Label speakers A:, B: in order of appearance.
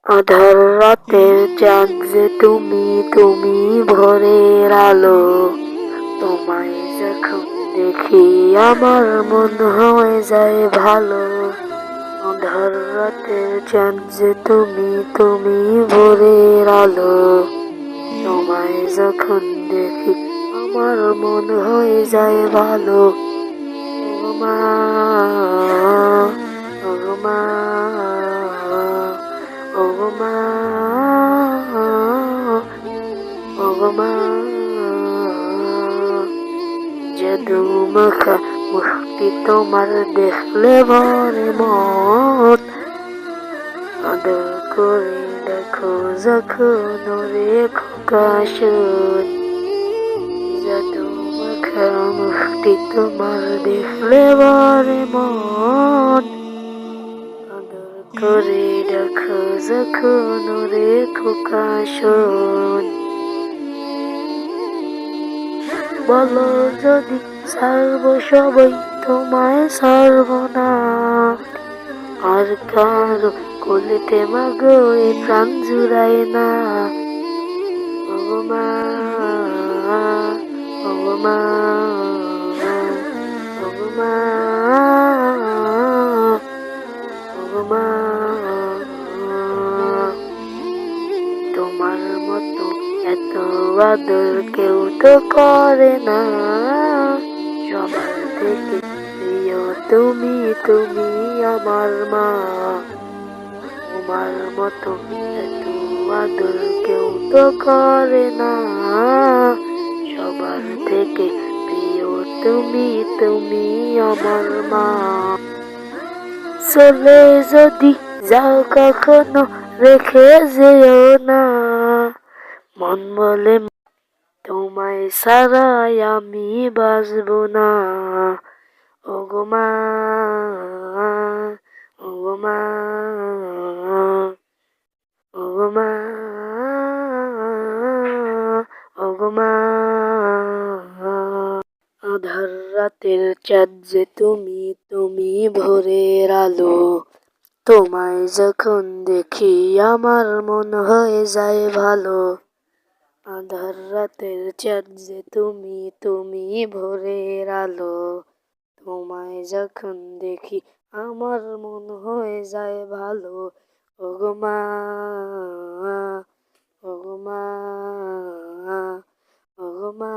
A: আধার রাতের চাঁদ যে তুমি, তুমি ভোরের আলো। তোমায় যখন দেখি আমার মন হয়ে যায় ভালো। আধার রাতের চাঁদ যে তুমি, তুমি ভোরের আলো। তোমায় যখন দেখি আমার মন হয়ে যায় ভালো। ও মা, ও মা, ও মা, ও মা, জাদু মাখা মুখটি তোমার দেখলে ভরে মন। আদর করে দেখো যখন ওরে খোকা শোন। জাদু মাখা মুখটি তোমার দেখলে ভরে মন। আদর করে দেখো যখন ওরে খোকা শোন। বলো যদি ছাড়ব সবাই, তোমায় ছাড়ব না। আর কারো কোলেতে মাগো এ প্রাণ জুড়ায় না। ওগো মা, ওগো মা, ওগো মা, ওগো মা। তোমার মতো এত আদর কেউ তো করে না। সবার থেকে প্রিয় তুমি, তুমি আমার মা। তোমার মতো এত আদর কেউ তো করে না। সবার থেকে প্রিয় তুমি, তুমি আমার মা। চলে যদি যাও কখনো রেখে যেও না। মন বলে তোমায় ছাড়াই আমি বাঁচব না। ওগো মা, ওগো মা, ওগো মা, ওগো মা। আধার রাতের চাঁদ যে তুমি, তুমি ভোরের আলো। তোমায় যখন দেখি আমার মন হয়ে যায় ভালো। আধার রাতের চাঁদ যে তুমি, তুমি ভোরের আলো। তোমায় যখন দেখি আমার মন হয়ে যায় ভালো। ওগো মা, ওগো মা, ওগো মা।